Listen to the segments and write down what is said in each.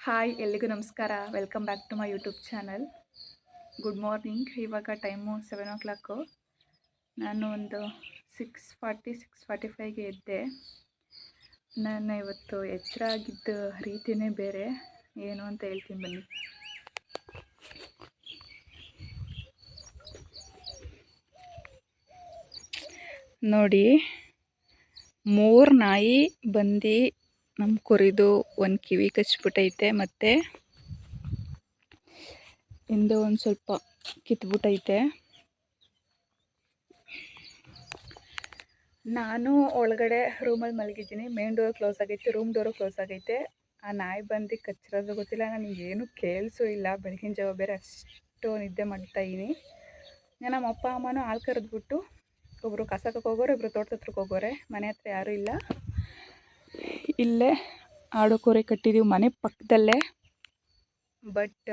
Hi ಎಲ್ಲಿಗೂ ನಮಸ್ಕಾರ. Welcome back to my YouTube channel. Good morning. ಇವಾಗ ಟೈಮು 7 o'clock. ನಾನು ಒಂದು 6:45ಗೆ ಎದ್ದೆ. ನಾನು ಇವತ್ತು ಎಚ್ಚರ ಆಗಿದ್ದ ರೀತಿಯೇ ಬೇರೆ. ಏನು ಅಂತ ಹೇಳ್ತೀನಿ ಬನ್ನಿ. ನೋಡಿ, 3 ನಾಯಿ ಬಂದು ನಮ್ಮ ಕುರಿದು ಒಂದು ಕಿವಿ ಕಚ್ಬಿಟ್ಟೈತೆ, ಮತ್ತು ಹಿಂದೆ ಒಂದು ಸ್ವಲ್ಪ ಕಿತ್ಬಿಟ್ಟೈತೆ. ನಾನು ಒಳಗಡೆ ರೂಮಲ್ಲಿ ಮಲಗಿದ್ದೀನಿ. ಮೇನ್ ಡೋರ್ ಕ್ಲೋಸ್ ಆಗೈತೆ, ರೂಮ್ ಡೋರು ಕ್ಲೋಸ್ ಆಗೈತೆ. ಆ ನಾಯಿ ಬಂದು ಕಚ್ಚಿರೋದು ಗೊತ್ತಿಲ್ಲ, ನನಗೇನು ಕೇಳಿಸೂ ಇಲ್ಲ. ಬೆಳಗಿನ ಜಾವ ಬೇರೆ ಅಷ್ಟು ನಿದ್ದೆ ಮಾಡ್ತಾಯಿದ್ದೀನಿ. ನಮ್ಮ ಅಪ್ಪ ಅಮ್ಮನೂ ಹಾಲು ಕರೆದ್ಬಿಟ್ಟು ಒಬ್ಬರು ಕಸಕ್ಕೆ ಹೋಗೋರು, ಇಬ್ಬರು ತೋಟದ ಹತ್ರಕ್ಕೆ ಹೋಗೋರೆ. ಮನೆ ಹತ್ರ ಯಾರೂ ಇಲ್ಲ. ಇಲ್ಲೇ ಆಡು ಕೋರೆ ಕಟ್ಟಿದ್ದೀವಿ ಮನೆ ಪಕ್ಕದಲ್ಲೇ. ಬಟ್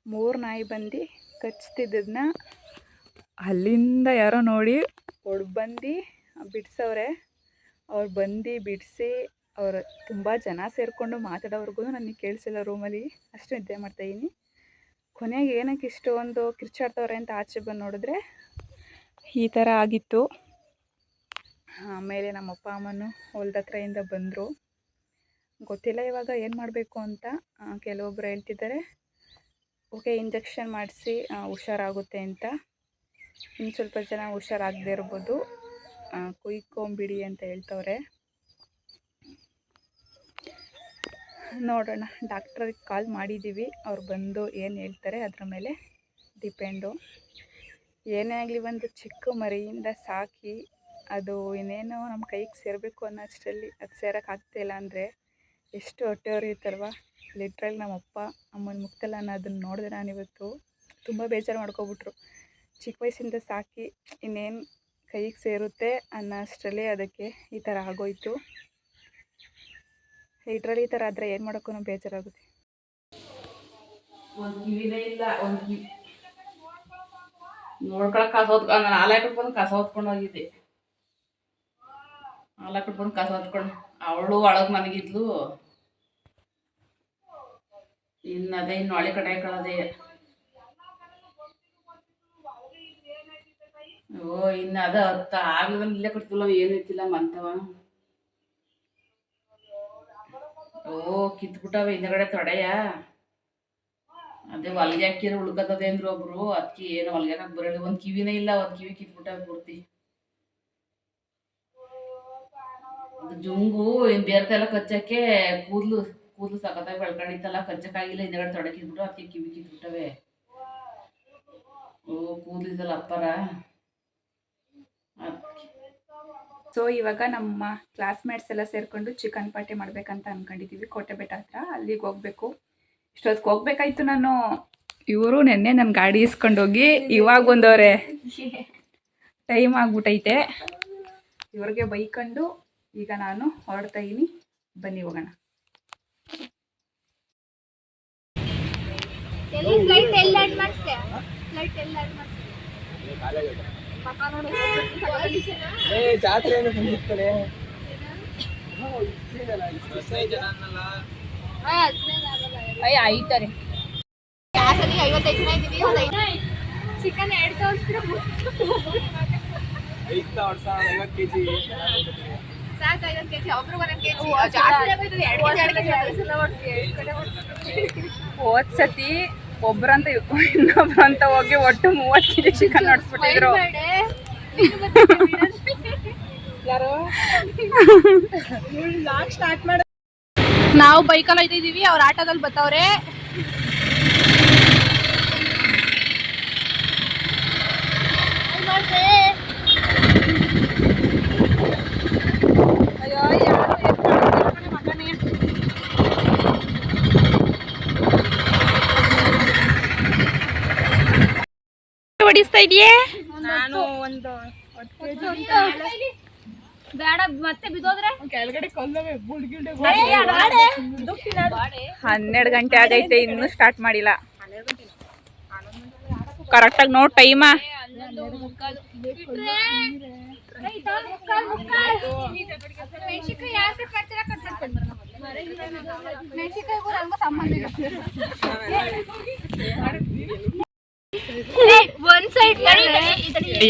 3 ನಾಯಿ ಬಂದು ಕಚ್ತಿದ್ದದನ್ನ ಅಲ್ಲಿಂದ ಯಾರೋ ನೋಡಿ ಬಂದು ಬಿಡಿಸವ್ರೆ. ಅವ್ರು ಬಂದು ಬಿಡಿಸಿ, ಅವರು ತುಂಬ ಜನ ಸೇರಿಕೊಂಡು ಮಾತಾಡೋವ್ರಿಗೂ ನನಗೆ ಕೇಳಿಸಿಲ್ಲ. ರೂಮಲ್ಲಿ ಅಷ್ಟು ನಿದ್ದೆ ಮಾಡ್ತಾಯಿದ್ದೀನಿ. ಕೊನೆಗೆ ಏನಕ್ಕೆ ಇಷ್ಟೊಂದು ಕಿರ್ಚಾಡ್ತವ್ರೆ ಅಂತ ಆಚೆ ಬಂದು ನೋಡಿದ್ರೆ ಈ ಥರ ಆಗಿತ್ತು. ಆಮೇಲೆ ನಮ್ಮ ಅಪ್ಪ ಅಮ್ಮನೂ ಹೊಲ್ದ ಹತ್ರದಿಂದ ಬಂದರು. ಗೊತ್ತಿಲ್ಲ ಇವಾಗ ಏನು ಮಾಡಬೇಕು ಅಂತ. ಕೆಲವೊಬ್ಬರು ಹೇಳ್ತಿದ್ದಾರೆ ಓಕೆ ಇಂಜೆಕ್ಷನ್ ಮಾಡಿಸಿ ಹುಷಾರಾಗುತ್ತೆ ಅಂತ. ಇನ್ನು ಸ್ವಲ್ಪ ಜನ ಹುಷಾರಾಗದೇ ಇರ್ಬೋದು, ಕುಯ್ಕೊಂಬಿಡಿ ಅಂತ ಹೇಳ್ತವ್ರೆ. ನೋಡೋಣ, ಡಾಕ್ಟ್ರಿಗೆ ಕಾಲ್ ಮಾಡಿದ್ದೀವಿ. ಅವ್ರು ಬಂದು ಏನು ಹೇಳ್ತಾರೆ ಅದ್ರ ಮೇಲೆ ಡಿಪೆಂಡು. ಏನೇ ಆಗಲಿ, ಒಂದು ಚಿಕ್ಕ ಮರಿಯಿಂದ ಸಾಕಿ ಅದು ಇನ್ನೇನೋ ನಮ್ಮ ಕೈಗೆ ಸೇರಬೇಕು ಅನ್ನೋಷ್ಟರಲ್ಲಿ ಅದು ಸೇರೋಕ್ಕಾಗ್ತಾಯಿಲ್ಲ ಅಂದರೆ ಎಷ್ಟು ಹೊಟ್ಟೆ ಉರಿಯುತ್ತಲ್ವ. ಲಿಟ್ರಲಿ ನಮ್ಮ ಅಪ್ಪ ಅಮ್ಮನ ಮುಖದಲ್ಲಿ ನಾನು ಅದನ್ನು ನೋಡಿದೆ. ನಾನಿವತ್ತು ತುಂಬ ಬೇಜಾರು ಮಾಡ್ಕೊಬಿಟ್ರು. ಚಿಕ್ಕ ವಯಸ್ಸಿಂದ ಸಾಕಿ ಇನ್ನೇನು ಕೈಗೆ ಸೇರುತ್ತೆ ಅನ್ನೋ ಅಷ್ಟರಲ್ಲಿ ಅದಕ್ಕೆ ಈ ಥರ ಆಗೋಯ್ತು. ಲಿಟ್ರಲಿ ಈ ಥರ ಆದರೆ ಏನು ಮಾಡೋಕ್ಕೂ ಬೇಜಾರಾಗುತ್ತೆ. ಒಂದು ಕಿವಿನೇ ಇಲ್ಲ, ಒಂದು ಕಿವಿ ನೋಡ್ಕೊಳಕ್ಕೆ ಕಸ ಹೊತ್ಕೊಂಡು, ನಾನು ಹಾಲಾಕ್ಬಿಟ್ಟು ಬಂದು ಕಸ ಹೊತ್ಕೊಂಡು ಹೋಗಿದ್ದೆ. ಹಾಲಾಕ್ಬಿಟ್ಟು ಬಂದು ಕಸ ಹೊತ್ಕೊಂಡು ಅವಳು ಒಳಗೆ ಮನಗಿದ್ಲು. ಇನ್ನು ಅದೇ ಇನ್ನು ಒಳೆ ಕಡೆ ಹಾಕೊಳ್ಳೋದೇ. ಇನ್ನು ಅದ ಹೊತ್ತ ಆಗ್ಲದ ಇಲ್ಲೇ ಕೊಡ್ತಿಲ್ಲ, ಏನು ಇತ್ತಿಲ್ಲ ಮಂತವ. ಕಿತ್ಬಿಟ್ಟವೆ ಹಿಂದಗಡೆ ತೊಡೆಯ. ಅದೇ ಹೊಲ್ಗೆ ಹಾಕಿರೋ ಉಳ್ಕತ್ತದೆ ಅಂದ್ರು ಒಬ್ರು. ಅದಕ್ಕೆ ಏನು ಹೊಲ್ಗೆ ಹಾಕಕ್ ಬರಲ್ಲ. ಒಂದು ಕಿವಿನೇ ಇಲ್ಲ, ಒಂದು ಕಿವಿ ಕಿತ್ಬಿಟ್ಟವೆ ಪೂರ್ತಿ. ಜುಂಗು ಬೇರ್ತೆಲ್ಲ ಕಚ್ಚಕ್ಕೆ ಕೂದಲು ಸಖತ್ತಾಗಿ ಬೆಳ್ಕೊಂಡಿತ್ತಲ್ಲ, ಕಚ್ಚಕ್ಕಾಗಿಲ್ಲ. ಹಿಂದಗಡೆ ತೊಡೆ ಕಿತ್ಬಿಟ್ಟು ಅದಕ್ಕೆ ಕಿವಿ ಕಿತ್ಬಿಟ್ಟವೆ. ಕೂದಲಿದ್ದಲ್ಲ ಅಪ್ಪರ. ಸೊ ಇವಾಗ ನಮ್ಮ ಕ್ಲಾಸ್ಮೇಟ್ಸ್ ಎಲ್ಲ ಸೇರಿಕೊಂಡು ಚಿಕನ್ ಪಾರ್ಟಿ ಮಾಡಬೇಕಂತ ಅಂದ್ಕೊಂಡಿದ್ದೀವಿ. ಕೋಟೆ ಬೆಟ್ಟ ಹತ್ರ ಅಲ್ಲಿಗೆ ಹೋಗಬೇಕು. ಇಷ್ಟೊತ್ತಿಗೆ ಹೋಗ್ಬೇಕಾಯ್ತು ನಾನು. ಇವರು ನೆನ್ನೆ ನನ್ನ ಗಾಡಿ ಇಸ್ಕೊಂಡೋಗಿ ಇವಾಗ ಬಂದವ್ರೆ. ಟೈಮ್ ಆಗ್ಬಿಟ್ಟೈತೆ. ಇವ್ರಿಗೆ ಬೈಕೊಂಡು ಈಗ ನಾನು ಹೊರಡ್ತಾ ಇದ್ದೀನಿ. ಬನ್ನಿ ಹೋಗೋಣ. ಆಯ್ತಾರೆ ಚಿಕನ್ 2 ಕೆಜಿ ಸಾಕು. 50 ಕೆಜಿ ಒಬ್ರು 1 ಕೆಜಿ ಹೋದ್ ಸತಿ ಒಬ್ರಂತ ಇನ್ನೊಬ್ರಂತ ಹೋಗಿ ಒಟ್ಟು 30 ಕೆಜಿ ಚಿಕನ್ ಹೊಡ್ಸ್ಬಿಟ್ಟಿದ್ರು. ನಾವು ಬೈಕಲ್ಲಿ ಹೋಯ್ತಿದೀವಿ, ಅವ್ರ ಆಟೋದಲ್ಲಿ ಬತ್ತವ್ರೆ. ಹೊಡಿಸ್ತಾ ಇದೆಯೇ? ನಾನು ಒಂದು ಬೇಡ, ಮತ್ತೆ ಬಿದ್ದೋದ್ರೆ ಕೆಳಗಡೆ ಕಲ್ಲವೆ 12 ಗಂಟೆ ಆಗೈತೆ, ಇನ್ನೂ ಸ್ಟಾರ್ಟ್ ಮಾಡಿಲ್ಲ. ಕರೆಕ್ಟಾಗಿ ನೋಡ್ ಟೈಮ. ಒಂದ್ ಸೈಡ್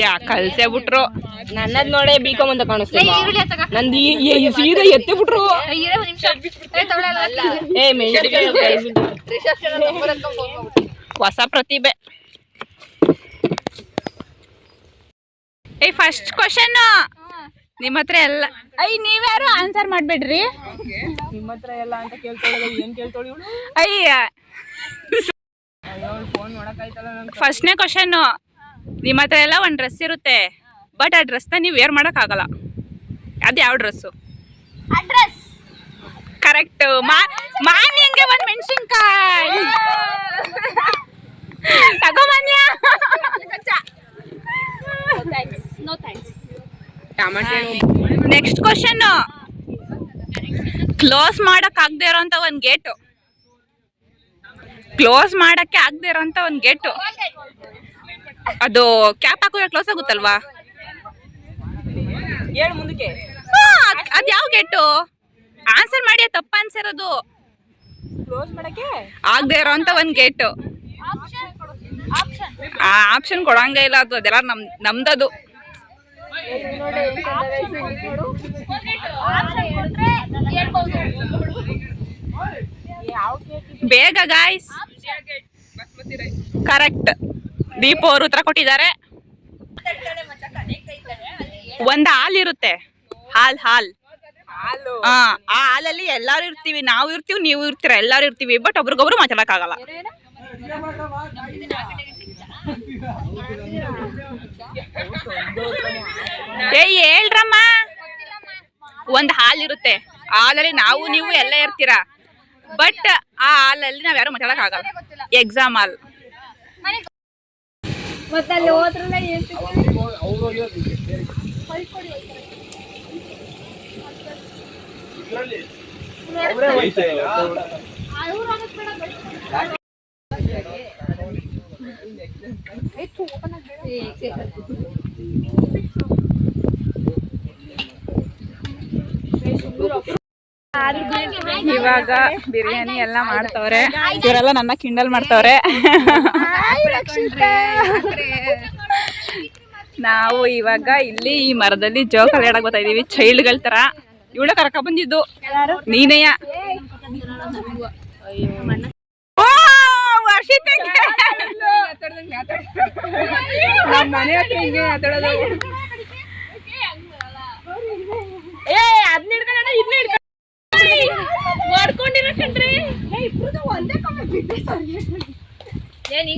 ಯಾ ಕಲ್ಸೇ ಬಿಟ್ರು. ನನ್ನದ್ ನೋಡೇ ಬಿಕಾಮ್ ಅಂತ ಕಾಣಿಸ್ತಿಲ್ಲ. ನಂದು ಈ ಸೀರೆ ಎತ್ತಿ ಬಿಟ್ರು. ಹೊಸ ಪ್ರತಿಭೆ. ಫಸ್ಟ್ ಕ್ವಶನ್ ನಿಮ್ಮ ಹತ್ರ ಎಲ್ಲ ನೀವ್ಯಾರು ಆನ್ಸರ್ ಮಾಡ್ಬೇಡ್ರಿ. ನಿಮ್ಮ ಹತ್ರ ಎಲ್ಲ ಅಂತ ಕೇಳ್ತಾಳೆ. ಏನ್ ಕೇಳ್ತಾಳೆ ಇವಳು? ಅಯ್ಯ ಫೋನ್ ಮಾಡಕ್ಕಾಯ್ತಲ್ಲ. ಫಸ್ಟ್ನೇ ಕ್ವಶನ್, ನಿಮ್ಮ ಹತ್ರ ಎಲ್ಲ ಒಂದು ಡ್ರೆಸ್ ಇರುತ್ತೆ, ಬಟ್ ಆ ಡ್ರೆಸ್ನ ನೀವು ವೇರ್ ಮಾಡೋಕ್ಕಾಗಲ್ಲ. ಅದು ಯಾವ ಡ್ರೆಸ್ಸು? ಕರೆಕ್ಟ್. ಮಾನ್ಯಂಗೆ ಒಂದು ಮೆಣಸಿನ್ಕಾಯಿ ತಗೋಮಾನ್ಯ. ನೆಕ್ಸ್ಟ್ ಕ್ವಶನ್, ಕ್ಲೋಸ್ ಮಾಡಕ್ ಆಗದೆ ಇರೋಂತ ಒಂದು ಗೇಟು. ಕ್ಲೋಸ್ ಮಾಡಕ್ಕೆ ಆಗದೆ ಇರೋಂತ ಒಂದು ಗೇಟು. ಅದು ಕ್ಯಾಪ್ ಹಾಕಿದ್ರೆ ಕ್ಲೋಸ್ ಆಗುತ್ತಲ್ವಾ? ಹೇಳು ಮುಂದಕ್ಕೆ. ಅದ್ ಯಾವ ಗೇಟು? ಆನ್ಸರ್ ಮಾಡಿ, ತಪ್ಪ ಆನ್ಸರ್ ಅದು. ಕ್ಲೋಸ್ ಮಾಡಕ್ಕೆ ಆಗದೆ ಇರೋಂತ ಒಂದು ಗೇಟು. ಆ ಆಪ್ಷನ್ ಕೊಡಂಗೇ ಇಲ್ಲ ಅದು. ಅದೆಲ್ಲ ನಮ್ದದು. ಬೇಗ ಗಾಯ್ಸ್. ಕರೆಕ್ಟ್. ದೀಪ ಅವರು ಉತ್ತರ ಕೊಟ್ಟಿದ್ದಾರೆ. ಒಂದು ಹಾಲ್ ಇರುತ್ತೆ, ಹಾಲ್. ಆ ಹಾಲಲ್ಲಿ ಎಲ್ಲಾರು ಇರ್ತೀವಿ. ನಾವು ಇರ್ತೀವಿ, ನೀವು ಇರ್ತೀರ, ಎಲ್ಲಾರು ಇರ್ತೀವಿ. ಬಟ್ ಒಬ್ರಿಗೊಬ್ರು ಮಾತಾಡಕ್ ಆಗಲ್ಲ. ಹೇಳ್ರಮ್ಮ. ಒಂದ್ ಹಾಲ್ ಇರುತ್ತೆ, ಹಾಲಲ್ಲಿ ನಾವು ನೀವು ಎಲ್ಲ ಇರ್ತೀರಾ, ಬಟ್ ಆ ಹಾಲಲ್ಲಿ ನಾವ್ ಯಾರು ಮಾತಾಡಕ್ ಆಗಲ್ಲ. Exam hall. ಇವಾಗ ಬಿರಿಯಾನಿ ಎಲ್ಲ ಮಾಡ್ತವ್ರೆ. ಇವರೆಲ್ಲ ನನ್ನ ಕಿಂಡಲ್ ಮಾಡ್ತವ್ರೆ. ನಾವು ಇವಾಗ ಇಲ್ಲಿ ಈ ಮರದಲ್ಲಿ ಜೋಕಾಲಿ ಆಡಕ್ ಬರ್ತಾ ಇದೀವಿ, ಚೈಲ್ಡ್ಗಳ ತರ. ಇವಳ ಕರ್ಕ ಬಂದಿದ್ದು ನೀನೆಯ. ನಮ್ಮ ಮನೆ ಹತ್ರ ಹಿಂಗೆ ಮಾತಾಡೋದು.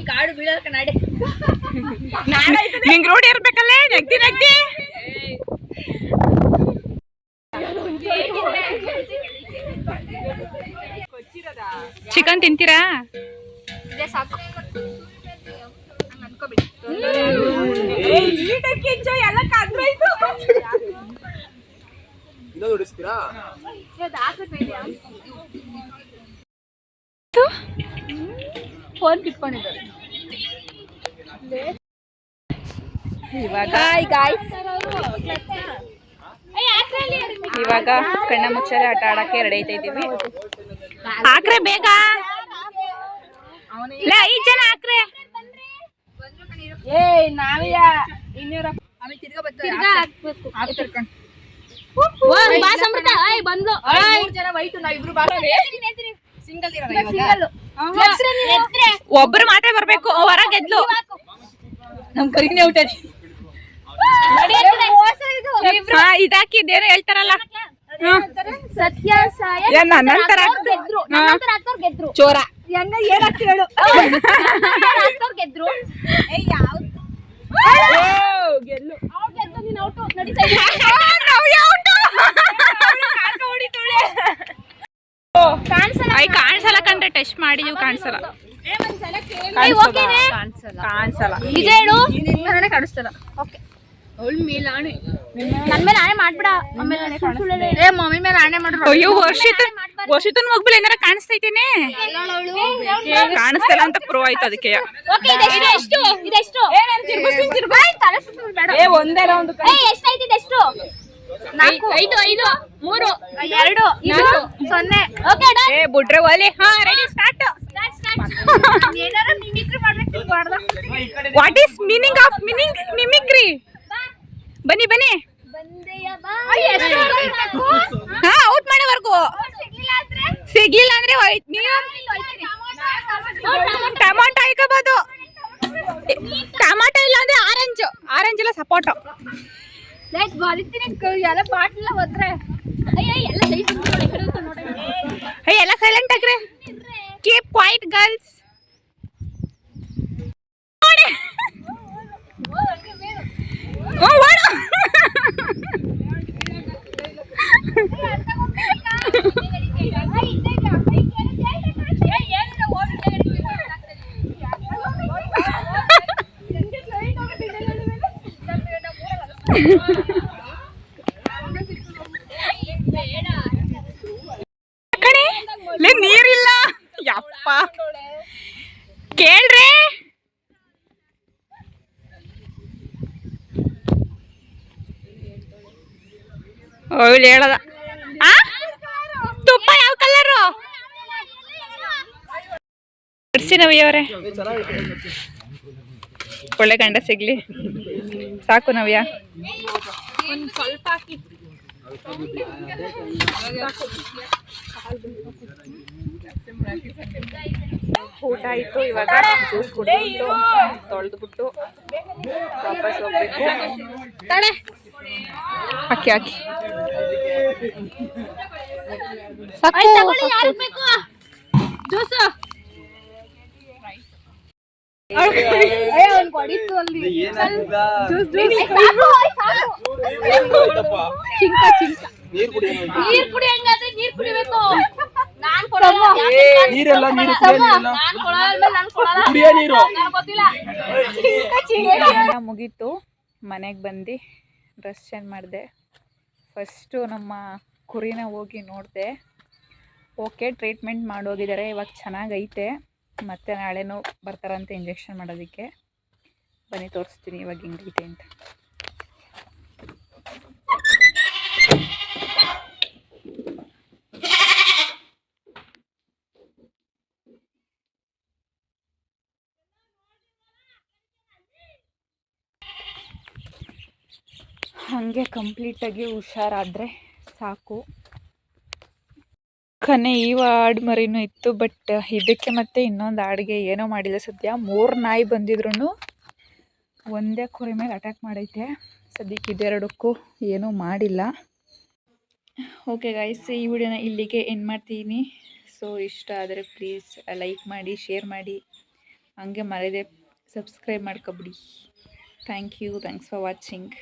ಕಾಡು ಬೀಳೋಕ ನಾಡೆ ನಿಂಗ್ ರೂಢಿ ಇರ್ಬೇಕಲ್ಲೇ. ನಗ್ದಿ ಚಿಕನ್ ತಿಂತೀರಾ? ಫೋನ್ ಕಿತ್ಕೊಂಡಿದ್ದಾರೆ ಇವಾಗ ಕಣ್ಣ ಮುಚ್ಚಾಲೆ ಆಟ ಆಡಕ್ಕೆ ರೆಡಿ ಆಯ್ತಾ ಇದೀವಿ. ಹಾಕ್ರೆ ಬೇಗ. 5 ಜನ ಹಾಕ್ರೆ. ಒಬ್ರು ಮಾತ್ರ ಬರ್ಬೇಕು. ಹೊರ ಗೆದ್ಲು. ನಮ್ ಕರಿನೇ ಊಟ ಇದಾಕಿದ್ದೇನೋ ಹೇಳ್ತಾರಲ್ಲ. ಚೋರ ಹೇಳು. ಕಾಣಿಸಲ್ಲ ಕಂಡ್ರೆ ಟೆಸ್ಟ್ ಮಾಡಿದೀವಿ. ಕಾಣಿಸಲ್ಲ. ನಿಜ ಹೇಳು. ಕಾಣಿಸ್ತಲ್ಲ. ಅವಳ ಮೇಲೆ ಆಣೆ. ನನ್ನ ಮೇಲೆ ಆಣೆ ಮಾಡ್ಬಿಡ. ಆಮೇಲೆ ಮಮ್ಮಿ ಮೇಲೆ ಆಣೆ ಮಾಡ್ರು. ಅಯ್ಯೋ ವರ್ಷಿತನ್ ಮಗ್ಬಲ್ ಏನಾರ ಕಾಣಿಸ್ತೈತೇನೆ? ಕಾಣಿಸ್ತಲ್ಲ ಅಂತ ಪ್ರೂವ್ ಆಯ್ತು ಅದಕ್ಕೆ. ಇದೆಷ್ಟು? ಒಂದೇ ರೌಂಡ್. ಎಷ್ಟಾಯ್ತು ಇದೆಷ್ಟು? 4 5 5 3 2 0 ಓಕೆ ಡನ್. ಬಿಟ್ರೆ ಒಲೆ. ಹಾ ರೆಡಿ ಸ್ಟಾರ್ಟ್. ಏನಾರ ಮಿಮಿಕ್ರಿ ಮಾಡ್ಬೇಕು ಬಾರ್ದ. What is meaning of mimicry? ಬನ್ನಿ ಬನ್ನಿ. ಬಂದೆಯ ಬಾ. ಎಷ್ಟು ಹೊರಬೇಕು? ಹಾ ಔಟ್ ಮಾಡೋವರೆಗೂ. ಸಿಗ್ಲಿಲ್ಲ ಅಂದ್ರೆ ನೀವು ಟೊಮಾಟೊ ಹಾಕೋಬಹುದು. ಟೊಮಾಟೊ ಇಲ್ಲ ಅಂದ್ರೆ ಆರೆಂಜ್ ಇಲ್ಲ ಸಪೋಟೊ. ಲೈಕ್ ಬರಿತೀನಿ ಎಲ್ಲ ಬಾಟ್ಲ ಹೋದ್ರೆ ಅಯ್ಯ ಎಲ್ಲ ಸೈಡ್ ನೋಡಿ. ಎಲ್ಲ ಸೈಲೆಂಟ್ ಆಗ್ರಿ. Keep quiet girls. ನೀರಿಲ್ಲ ಯಪ್ಪ ಕೇಳ್ರಿ. ಅವಳು ಹೇಳದ ತುಪ್ಪ ಯಾವ ಕಲರು? ಬಿಡ್ಸಿ ನವ್ಯವರೇ, ಒಳ್ಳೆ ಗಂಡ ಸಿಗ್ಲಿ ಸಾಕು ನವ್ಯ. ಸ್ವಲ್ಪ ಹಾಕಿ. ಊಟ ಆಯ್ತು, ಇವಾಗ ಜ್ಯೂಸ್ ಕುಡಿದು ತೊಳೆದ್ಬಿಟ್ಟು ವಾಪಸ್ ಹೋಗ್ಬೇಕು. ಹಾಕಿ ಹಾಕಿ ಜ್ಯೂಸ್ ನೀರ್ ಕುಡಿ. ಹಂಗಾದ್ರೆ ನೀರ್ ಕುಡಿಬೇಕು. ನಾನ್ ಕೊಡಲ್ಲ. ಮುಗೀತು. ಮನೆಗೆ ಬಂದು ಡ್ರೆಸ್ ಚೇಂಜ್ ಮಾಡಿದೆ. ಫಸ್ಟು ನಮ್ಮ ಕುರಿನ ಹೋಗಿ ನೋಡಿದೆ. ಓಕೆ, ಟ್ರೀಟ್ಮೆಂಟ್ ಮಾಡೋಗಿದ್ದಾರೆ, ಇವಾಗ ಚೆನ್ನಾಗೈತೆ. ಮತ್ತು ನಾಳೆನೂ ಬರ್ತಾರಂತೆ ಇಂಜೆಕ್ಷನ್ ಮಾಡೋದಕ್ಕೆ. ಬನ್ನಿ ತೋರಿಸ್ತೀನಿ ಇವಾಗ ಹೆಂಗೈತೆ ಅಂತ. ಹಾಗೆ ಕಂಪ್ಲೀಟಾಗಿ ಹುಷಾರಾದರೆ ಸಾಕು. ಈ ಆಡು ಮರಿನೂ ಇತ್ತು, ಬಟ್ ಇದಕ್ಕೆ ಮತ್ತೆ ಇನ್ನೊಂದು ಆಡಿಗೆ ಏನೋ ಮಾಡಿಲ್ಲ. ಸದ್ಯ 3 ನಾಯಿ ಬಂದಿದ್ರು ಒಂದೇ ಕುರಿ ಮೇಲೆ ಅಟ್ಯಾಕ್ ಮಾಡೈತೆ. ಸದ್ಯಕ್ಕೆ ಇದೆರಡಕ್ಕೂ ಏನೂ ಮಾಡಿಲ್ಲ. ಓಕೆ ಗೈಸ್, ಈ ವಿಡಿಯೋನ ಇಲ್ಲಿಗೆ ಎಂಡ್ ಮಾಡ್ತೀನಿ. ಸೊ ಇಷ್ಟ ಆದರೆ ಪ್ಲೀಸ್ ಲೈಕ್ ಮಾಡಿ, ಶೇರ್ ಮಾಡಿ, ಹಂಗೆ ಮರೆಯದೆ ಸಬ್ಸ್ಕ್ರೈಬ್ ಮಾಡ್ಕೊಬಿಡಿ. Thank you, thanks for watching.